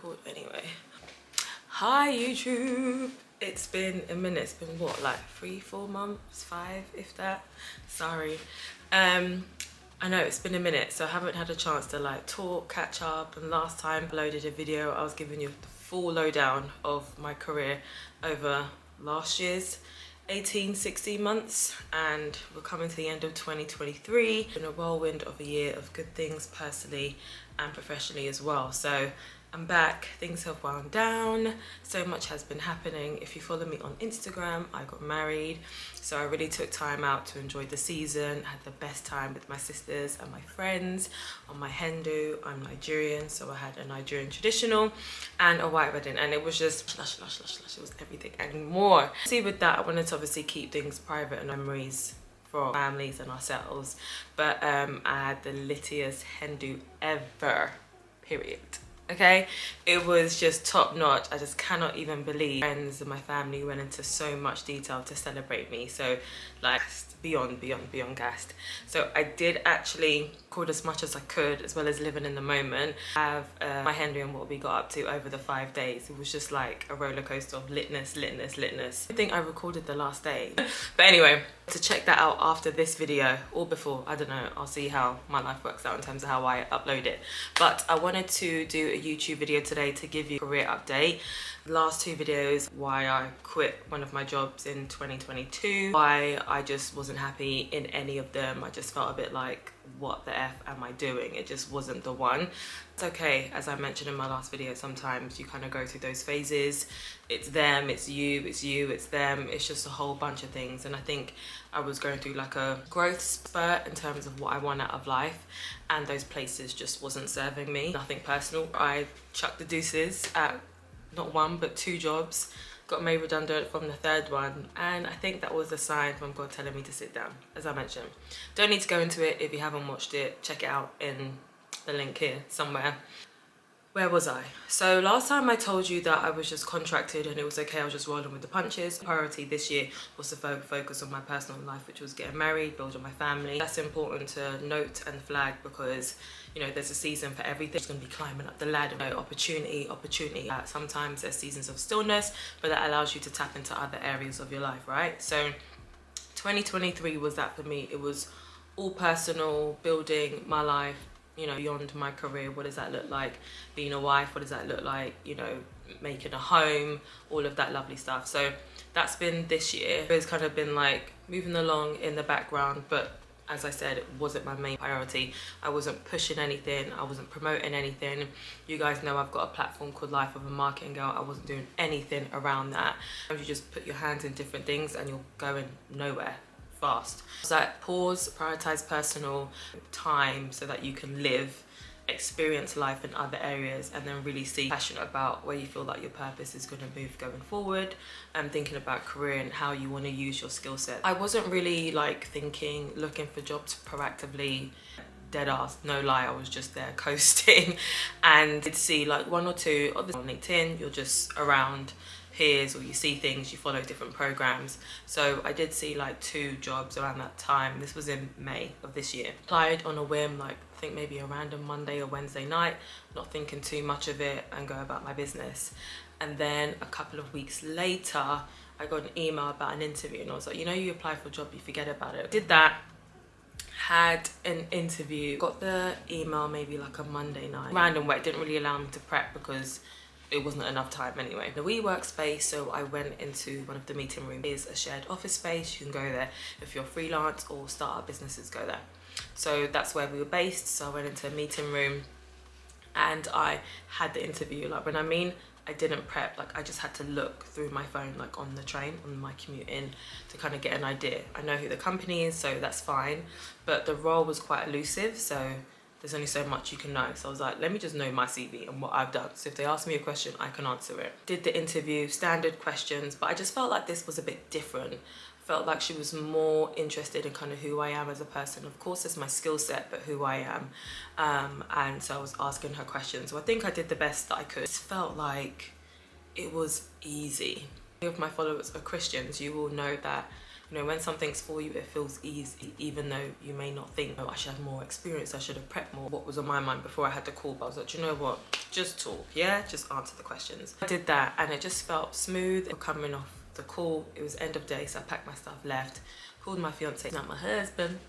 record anyway. Hi YouTube. It's been a minute. It's been what, like 3-4 months, 5 if that. Sorry. I know it's been a minute, so I haven't had a chance to like talk, catch up. And last time I loaded a video, I was giving you the full lowdown of my career over last year's 18-16 months, and we're coming to the end of 2023 in a whirlwind of a year of good things personally and professionally as well. So I'm back, things have wound down, so much has been happening. If you follow me on Instagram, I got married, so I really took time out to enjoy the season, had the best time with my sisters and my friends on my hen do. I'm Nigerian, so I had a Nigerian traditional and a white wedding, and it was just lush, it was everything and more. See, with that, I wanted to obviously keep things private and memories for our families and ourselves, but I had the littiest hen do ever, period. Okay, it was just top notch. I just cannot even believe friends and my family went into so much detail to celebrate me. So like beyond gassed. So I did actually record as much as I could, as well as living in the moment. Have my Henry and what we got up to over the 5 days. It was just like a roller coaster of litness. I think I recorded the last day. But anyway, to check that out after this video or before, I don't know, I'll see how my life works out in terms of how I upload it. But I wanted to do a YouTube video today to give you a career update. The last 2 videos, why I quit one of my jobs in 2022, why I just wasn't happy in any of them. I just felt a bit like, what the F am I doing? It just wasn't the one. It's okay, as I mentioned in my last video, sometimes you kind of go through those phases. It's them, it's you, it's them. It's just a whole bunch of things. And I think I was going through like a growth spurt in terms of what I want out of life, and those places just wasn't serving me. Nothing personal. I chucked the deuces at not 1 but 2 jobs, got made redundant from the 3rd one, and I think that was a sign from God telling me to sit down, as I mentioned. Don't need to go into it. If you haven't watched it, check it out in the link here somewhere. Where was I? So last time I told you that I was just contracted and it was okay, I was just rolling with the punches. Priority this year was to focus on my personal life, which was getting married, building my family. That's important to note and flag, because you know there's a season for everything. It's going to be climbing up the ladder, you know, opportunity. Sometimes there's seasons of stillness, but that allows you to tap into other areas of your life, right? So 2023 was that for me. It was all personal, building my life, you know, beyond my career. What does that look like? Being a wife, what does that look like? You know, making a home, all of that lovely stuff. So that's been this year. It's kind of been like moving along in the background, but as I said, it wasn't my main priority. I wasn't pushing anything, I wasn't promoting anything. You guys know I've got a platform called Life of a Marketing Girl. I wasn't doing anything around that. You just put your hands in different things and you're going nowhere fast. So like, pause, prioritize personal time so that you can live, experience life in other areas, and then really see passionate about where you feel like your purpose is going to move going forward, and thinking about career and how you want to use your skill set. I wasn't really like looking for jobs proactively, dead ass, no lie. I was just there coasting and I'd see like 1 or 2 on LinkedIn. You're just around peers, or you see things, you follow different programs. So I did see like 2 jobs around that time. This was in May of this year. Applied on a whim, like I think maybe a random Monday or Wednesday night, not thinking too much of it, and go about my business. And then a couple of weeks later, I got an email about an interview, and I was like, you know, you apply for a job, you forget about it. Did that, had an interview, got the email maybe like a Monday night. Random way, it didn't really allow me to prep because it wasn't enough time anyway. The WeWork space, so I went into one of the meeting rooms. It's a shared office space. You can go there if you're freelance or startup businesses go there. So that's where we were based. So I went into a meeting room and I had the interview. Like when I mean I didn't prep, like I just had to look through my phone, like on the train, on my commute in, to kind of get an idea. I know who the company is, so that's fine. But the role was quite elusive, so there's only so much you can know. So I was like, let me just know my CV and what I've done. So if they ask me a question, I can answer it. Did the interview, standard questions, but I just felt like this was a bit different. Felt like she was more interested in kind of who I am as a person. Of course, it's my skill set, but who I am. And so I was asking her questions. So I think I did the best that I could. It felt like it was easy. If my followers are Christians, you will know that You know, when something's for you, it feels easy, even though you may not think, oh, I should have more experience, I should have prepped more. What was on my mind before I had the call, but I was like, you know what, just talk, yeah, just answer the questions. I did that and it just felt smooth. Coming off the call, it was end of day, so I packed my stuff, left, called my fiance, not my husband.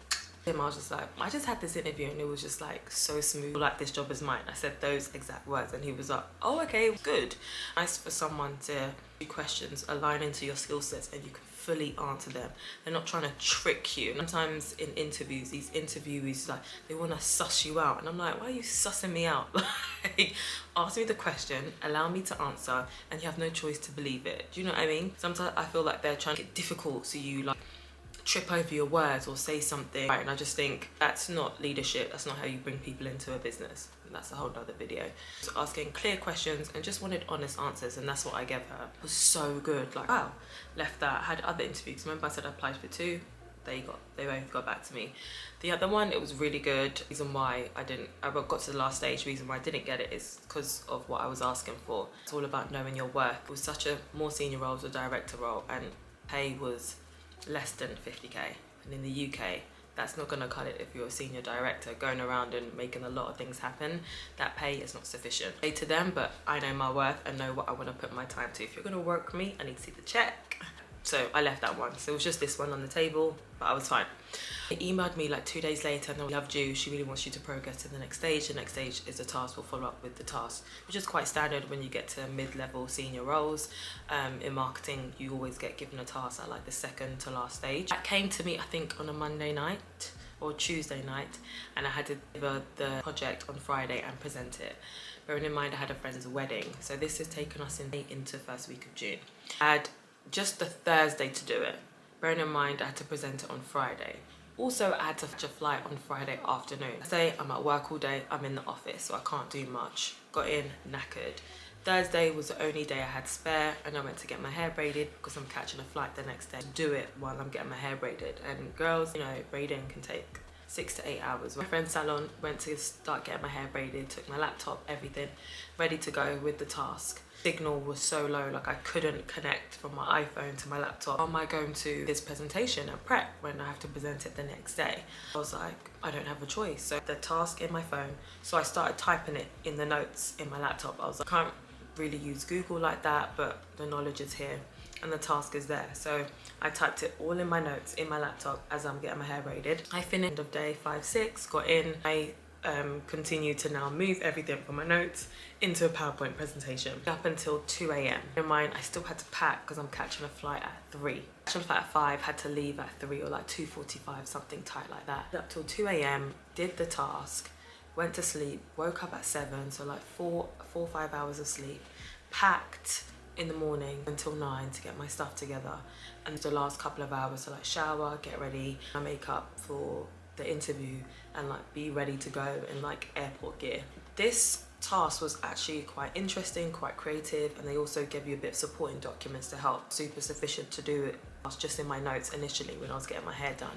I was just like, I just had this interview and it was just like so smooth, like this job is mine. I said those exact words and he was like, oh, okay, good. Nice for someone to do questions align into your skill sets and you can fully answer them. They're not trying to trick you. Sometimes in interviews, these interviewees, like, they want to suss you out and I'm like, why are you sussing me out? Like, ask me the question, allow me to answer, and you have no choice to believe it. Do you know what I mean? Sometimes I feel like they're trying to get difficult so you like trip over your words or say something right, and I just think that's not leadership. That's not how you bring people into a business. And that's a whole nother video. So asking clear questions and just wanted honest answers, and that's what I gave her. It was so good. Like, wow. Left that, had other interviews. Remember I said I applied for 2? They both got back to me. The other one, it was really good. Reason why I got to the last stage, reason why I didn't get it is because of what I was asking for. It's all about knowing your worth. It was such a more senior role, it was a director role, and pay was less than 50k, and in the UK that's not going to cut it. If you're a senior director going around and making a lot of things happen, that pay is not sufficient. Pay to them, but I know my worth and know what I want to put my time to. If you're going to work for me, I need to see the check. So I left that one. So it was just this one on the table, but I was fine. They emailed me like 2 days later and they loved you. She really wants you to progress to the next stage. The next stage is a task. We'll follow up with the task, which is quite standard when you get to mid-level senior roles. In marketing, you always get given a task at like the second to last stage. That came to me, I think, on a Monday night or Tuesday night, and I had to deliver the project on Friday and present it. Bearing in mind I had a friend's wedding, so this has taken us into first week of June. I had just the Thursday to do it. Bearing in mind I had to present it on Friday. Also, I had to catch a flight on Friday afternoon. Thursday, I'm at work all day, I'm in the office, so I can't do much. Got in, knackered. Thursday was the only day I had spare, and I went to get my hair braided because I'm catching a flight the next day. Do it while I'm getting my hair braided. And girls, you know, braiding can take 6 to 8 hours. My friend's salon, went to start getting my hair braided, took my laptop, everything, ready to go with the task. Signal was so low, like I couldn't connect from my iPhone to my laptop. How am I going to this presentation and prep when I have to present it the next day? I was like, I don't have a choice. So the task in my phone, so I started typing it in the notes in my laptop. I was like, I can't really use Google like that, but the knowledge is here and the task is there. So I typed it all in my notes in my laptop as I'm getting my hair braided. I finished end of day 5, 6, got in. I continue to now move everything from my notes into a PowerPoint presentation up until 2 a.m. In mind, I still had to pack because I'm catching a flight at 3. Catching a flight at 5, had to leave at 3 or like 2:45, something tight like that. Up till 2 a.m, did the task, went to sleep, woke up at 7, so like 4 or 5 hours of sleep, packed in the morning until 9 to get my stuff together, and the last couple of hours to like shower, get ready, my makeup for the interview, and like be ready to go in like airport gear. This task was actually quite interesting, quite creative, and they also gave you a bit of supporting documents to help. Super sufficient to do it. I was just in my notes initially when I was getting my hair done,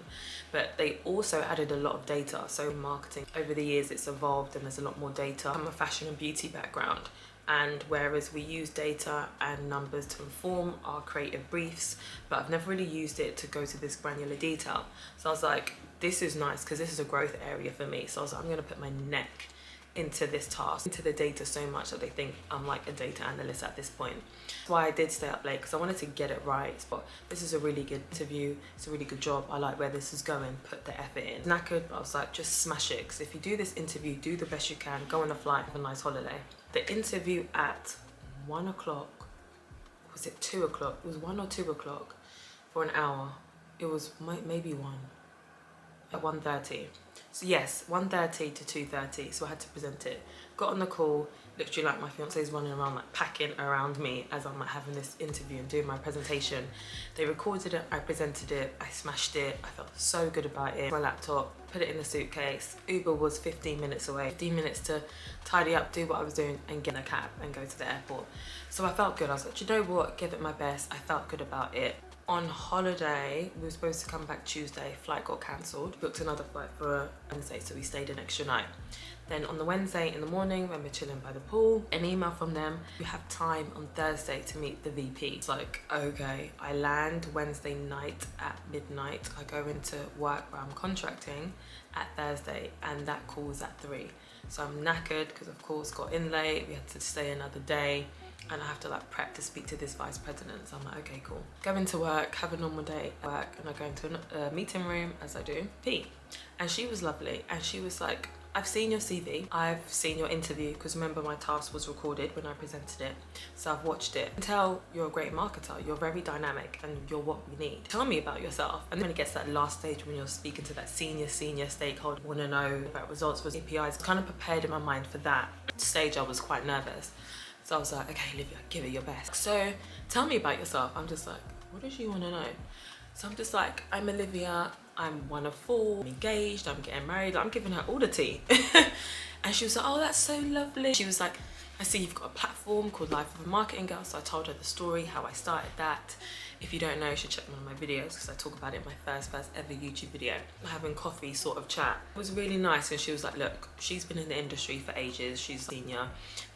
but they also added a lot of data. So in marketing, over the years it's evolved and there's a lot more data. I'm a fashion and beauty background, and whereas we use data and numbers to inform our creative briefs, but I've never really used it to go to this granular detail. So I was like, this is nice because this is a growth area for me. So I was like, I'm going to put my neck into this task, into the data so much that they think I'm like a data analyst at this point. That's why I did stay up late, because I wanted to get it right. But this is a really good interview, it's a really good job, I like where this is going, put the effort in. Knackered, but I was like, just smash it, because if you do this interview, do the best you can, go on a flight, have a nice holiday. The interview at 1 o'clock, was it 2 o'clock? It was 1 or 2 o'clock for an hour. It was maybe 1, at 1:30. So yes, 1:30 to 2:30, so I had to present it. Got on the call, literally like my fiance's running around like packing around me as I'm like having this interview and doing my presentation. They recorded it, I presented it, I smashed it, I felt so good about it. My laptop, put it in the suitcase. Uber was 15 minutes away, 15 minutes to tidy up, do what I was doing and get in a cab and go to the airport. So I felt good, I was like, you know what, give it my best, I felt good about it. on holiday. We were supposed to come back Tuesday, flight got cancelled, booked another flight for Wednesday, so we stayed an extra night. Then on the Wednesday in the morning, when we're chilling by the pool, an email from them, you have time on Thursday to meet the VP. It's like, okay. I land Wednesday night at midnight. I go into work where I'm contracting at Thursday, and that call was at 3. So I'm knackered because of course got in late, we had to stay another day, and I have to like prep to speak to this vice president. So I'm like, okay, cool. Go into work, have a normal day at work, and I go into a meeting room as I do. P. And she was lovely, and she was like, I've seen your CV, I've seen your interview, because remember my task was recorded when I presented it, so I've watched it. I can tell you're a great marketer, you're very dynamic, and you're what we need. Tell me about yourself. And then it gets to that last stage when you're speaking to that senior stakeholder, want to know about results with APIs. Kind of prepared in my mind for that stage. I was quite nervous. So I was like, okay, Olivia, give it your best. So tell me about yourself. I'm just like, what does she want to know? So I'm just like, I'm Olivia, I'm one of 4, I'm engaged, I'm getting married. I'm giving her all the tea. And she was like, oh, that's so lovely. She was like, I see you've got a platform called Life of a Marketing Girl. So I told her the story, how I started that. If you don't know, you should check one of my videos, because I talk about it in my first ever YouTube video. Having coffee sort of chat. It was really nice. And she was like, look, she's been in the industry for ages, she's senior,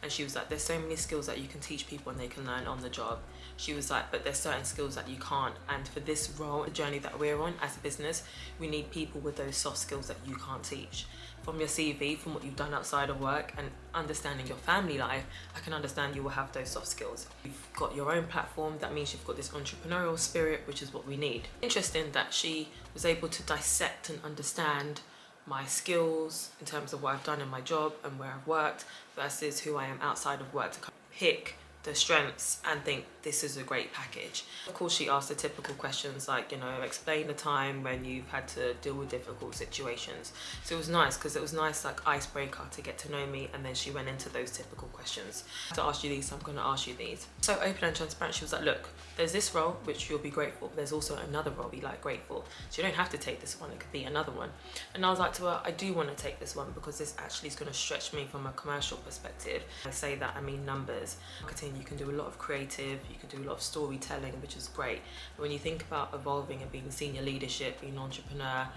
and she was like, there's so many skills that you can teach people and they can learn on the job. She was like, but there's certain skills that you can't, and for this role, the journey that we're on as a business, we need people with those soft skills that you can't teach. From your CV, from what you've done outside of work, and understanding your family life, I can understand you will have those soft skills. You've got your own platform, that means you've got this entrepreneurial spirit, which is what we need. Interesting that she was able to dissect and understand my skills in terms of what I've done in my job and where I've worked versus who I am outside of work, to pick the strengths and think this is a great package. Of course, she asked the typical questions like, you know, explain the time when you've had to deal with difficult situations. So it was nice, because it was nice like icebreaker to get to know me, and then she went into those typical questions. I have to ask you these, so I'm going to ask you these. So open and transparent. She was like, look, there's this role which you'll be grateful, but there's also another role be like grateful. So you don't have to take this one, it could be another one. And I was like to her, I do want to take this one because this actually is going to stretch me from a commercial perspective. I say that, I mean numbers. Marketing, you can do a lot of creative, you can do a lot of storytelling, which is great. But when you think about evolving and being senior leadership, being an entrepreneur,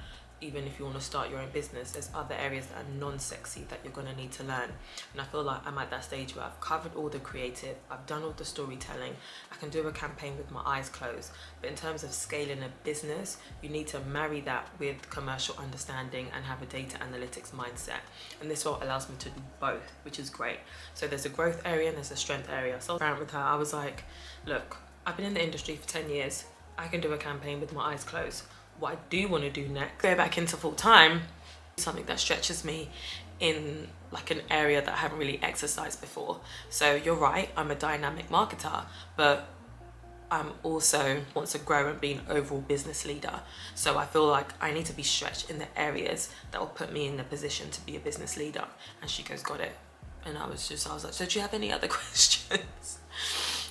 even if you want to start your own business, there's other areas that are non-sexy that you're going to need to learn. And I feel like I'm at that stage where I've covered all the creative, I've done all the storytelling, I can do a campaign with my eyes closed. But in terms of scaling a business, you need to marry that with commercial understanding and have a data analytics mindset. And this role allows me to do both, which is great. So there's a growth area and there's a strength area. So I was around with her, I was like, look, I've been in the industry for 10 years. I can do a campaign with my eyes closed. What I do want to do next, go back into full time, something that stretches me in like an area that I haven't really exercised before. So you're right, I'm a dynamic marketer, but I'm also want to grow and be an overall business leader. So I feel like I need to be stretched in the areas that will put me in the position to be a business leader. And she goes, got it. And I was like, so do you have any other questions?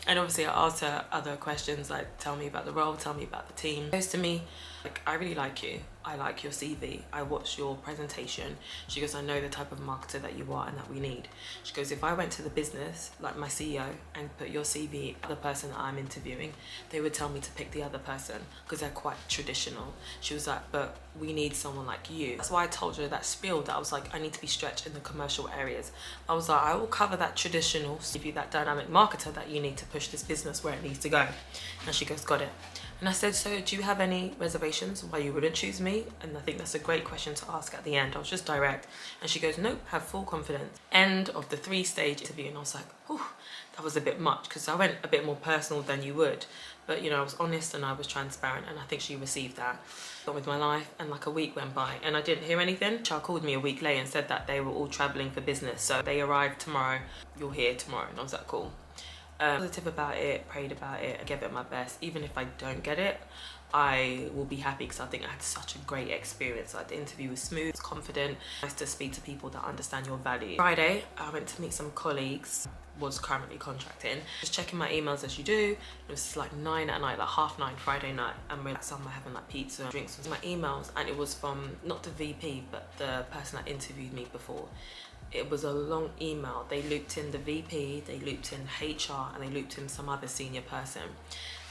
And obviously I asked her other questions like, tell me about the role, tell me about the team. She goes to me, like, I really like you. I like your CV. I watched your presentation. She goes, I know the type of marketer that you are and that we need. She goes, if I went to the business, like my CEO, and put your CV, the person that I'm interviewing, they would tell me to pick the other person because they're quite traditional. She was like, but we need someone like you. That's why I told her that spiel, that I was like, I need to be stretched in the commercial areas. I was like, I will cover that traditional, give you that dynamic marketer that you need to push this business where it needs to go. And she goes, got it. And I said, so do you have any reservations why you wouldn't choose me? And I think that's a great question to ask at the end. I was just direct. And she goes, nope, have full confidence. End of the 3-stage interview. And I was like, oh, that was a bit much, because I went a bit more personal than you would. But, you know, I was honest and I was transparent, and I think she received that. Got with my life, and like a week went by and I didn't hear anything. Char called me a week later and said that they were all traveling for business. So they arrived tomorrow, you're here tomorrow. And I was like, cool. Positive about it, prayed about it, I gave it my best. Even if I don't get it, I will be happy because I think I had such a great experience. Like the interview was smooth, confident. Nice to speak to people that understand your value. Friday, I went to meet some colleagues, was currently contracting. Just checking my emails as you do. It was like 9 at night, like 9:30 Friday night. And we're like somewhere having like pizza, drinks with my emails. And it was from not the VP, but the person that interviewed me before. It was a long email. They looped in the VP, they looped in HR, and they looped in some other senior person.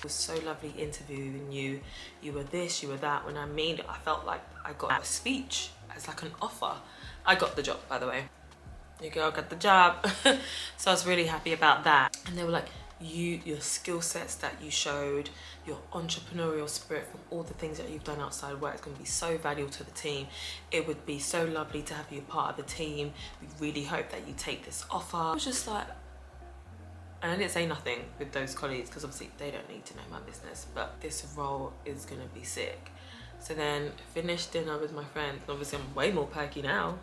It was so lovely interviewing you. You were this, you were that. When I felt like I got a speech as like an offer. I got the job, by the way. Your girl got the job. So I was really happy about that. And they were like, your skill sets that you showed, your entrepreneurial spirit from all the things that you've done outside work is going to be so valuable to the team. It would be so lovely to have you part of the team. We really hope that you take this offer. I was just like, and I didn't say nothing with those colleagues because obviously they don't need to know my business, but this role is gonna be sick. So then finished dinner with my friends. Obviously I'm way more perky now.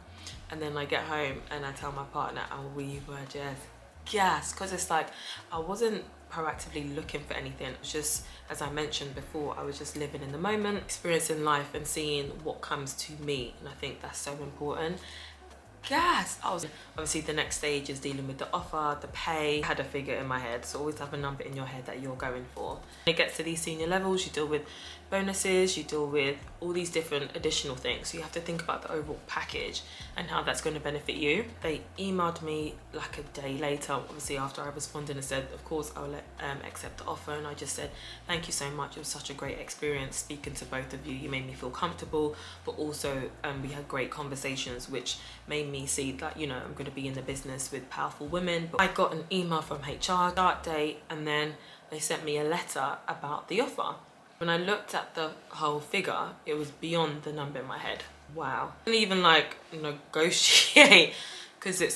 And then I get home and I tell my partner, and we were just gassed, because it's like I wasn't proactively looking for anything. It was just, as I mentioned before, I was just living in the moment, experiencing life and seeing what comes to me. And I think that's so important. Yes, obviously the next stage is dealing with the offer, the pay. I had a figure in my head, so always have a number in your head that you're going for. When it gets to these senior levels, you deal with bonuses, you deal with all these different additional things. So you have to think about the overall package and how that's going to benefit you. They emailed me like a day later, obviously after I responded, and said, of course I'll accept the offer. And I just said, thank you so much. It was such a great experience speaking to both of you. You made me feel comfortable, but also we had great conversations, which made me see that, you know, I'm going to be in the business with powerful women. But I got an email from HR, start date, and then they sent me a letter about the offer. When I looked at the whole figure, it was beyond the number in my head. Wow. I didn't even like negotiate, because it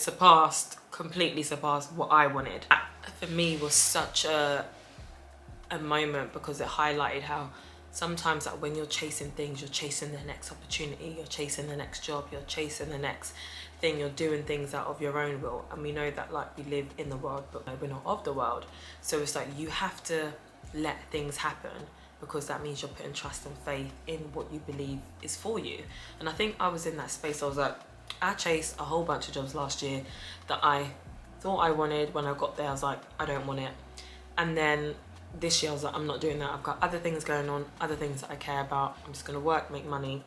completely surpassed what I wanted. That for me was such a moment, because it highlighted how sometimes that when you're chasing things, you're chasing the next opportunity, you're chasing the next job, you're chasing the next thing, you're doing things out of your own will. And we know that like we live in the world, but we're not of the world. So it's like you have to let things happen, because that means you're putting trust and faith in what you believe is for you. And I think I was in that space. I was like, I chased a whole bunch of jobs last year that I thought I wanted. When I got there, I was like, I don't want it. And then this year I was like, I'm not doing that. I've got other things going on, other things that I care about. I'm just gonna work, make money,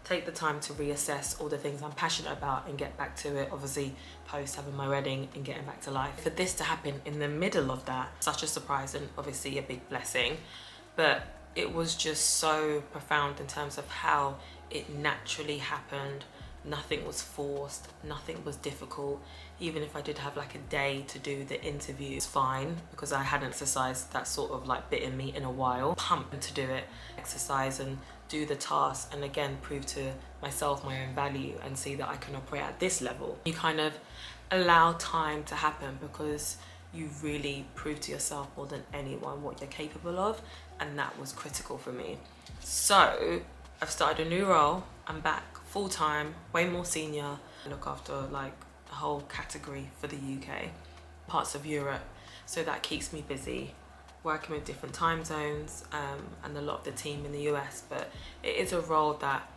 take the time to reassess all the things I'm passionate about and get back to it. Obviously post having my wedding and getting back to life. For this to happen in the middle of that, such a surprise and obviously a big blessing. But it was just so profound in terms of how it naturally happened. Nothing was forced, nothing was difficult. Even if I did have like a day to do the interview, it's fine, because I hadn't exercised that sort of like bit in me in a while. Pumped to do it, exercise and do the task, and again prove to myself my own value and see that I can operate at this level. You kind of allow time to happen, because you really prove to yourself more than anyone what you're capable of, and that was critical for me. So I've started a new role. I'm back full-time, way more senior. I look after like the whole category for the UK, parts of Europe, so that keeps me busy, working with different time zones and a lot of the team in the US. But it is a role that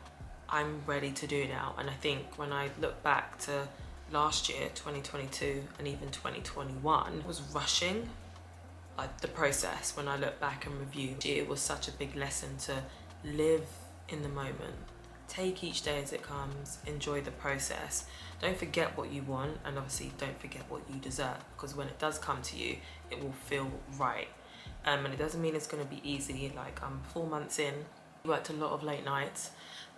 I'm ready to do now. And I think when I look back to last year, 2022, and even 2021, I was rushing like the process. When I look back and review, it was such a big lesson to live in the moment, take each day as it comes, enjoy the process, don't forget what you want, and obviously don't forget what you deserve, because when it does come to you, it will feel right. And it doesn't mean it's going to be easy. Like, I'm 4 months in, worked a lot of late nights,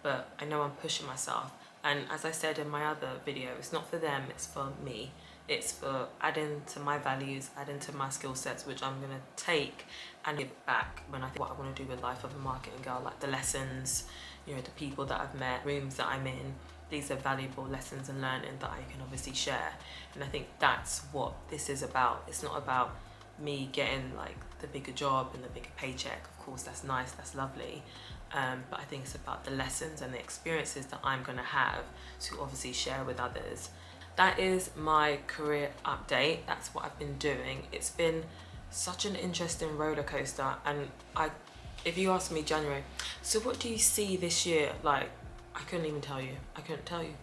but I know I'm pushing myself. And as I said in my other video, it's not for them, it's for me. It's for adding to my values, adding to my skill sets, which I'm going to take and give back when I think what I want to do with life of a marketing girl, like the lessons, you know, the people that I've met, rooms that I'm in. These are valuable lessons and learning that I can obviously share. And I think that's what this is about. It's not about me getting like the bigger job and the bigger paycheck. Of course, that's nice, that's lovely. But I think it's about the lessons and the experiences that I'm going to have to obviously share with others. That is my career update. That's what I've been doing. It's been such an interesting roller coaster. And if you ask me January, so what do you see this year? Like, I couldn't even tell you. I couldn't tell you.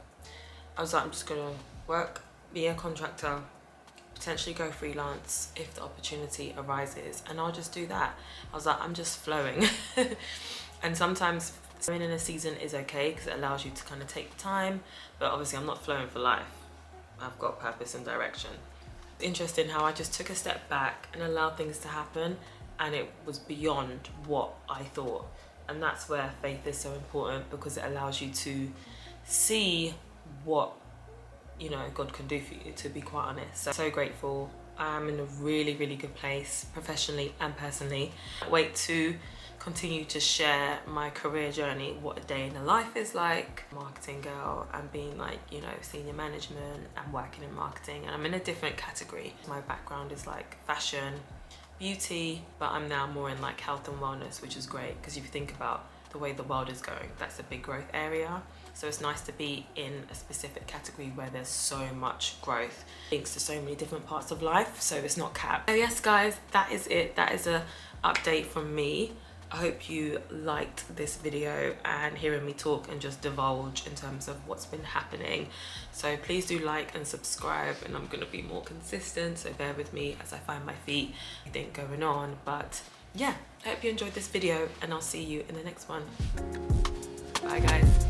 I was like, I'm just gonna work, be a contractor, potentially go freelance if the opportunity arises, and I'll just do that. I was like, I'm just flowing. And sometimes flowing in a season is okay, because it allows you to kind of take time, but obviously I'm not flowing for life. I've got purpose and direction. It's interesting how I just took a step back and allowed things to happen, and it was beyond what I thought. And that's where faith is so important, because it allows you to see what, you know, God can do for you, to be quite honest. So grateful. I'm in a really, really good place professionally and personally. Can't wait to continue to share my career journey, what a day in the life is like. Marketing girl and being like, you know, senior management and working in marketing, and I'm in a different category. My background is like fashion, beauty, but I'm now more in like health and wellness, which is great, because if you think about the way the world is going, that's a big growth area. So it's nice to be in a specific category where there's so much growth, links to so many different parts of life, so it's not capped. So yes guys, that is it. That is a update from me. I hope you liked this video and hearing me talk and just divulge in terms of what's been happening. So please do like and subscribe, and I'm going to be more consistent, so bear with me as I find my feet, anything going on. But yeah, I hope you enjoyed this video, and I'll see you in the next one. Bye guys.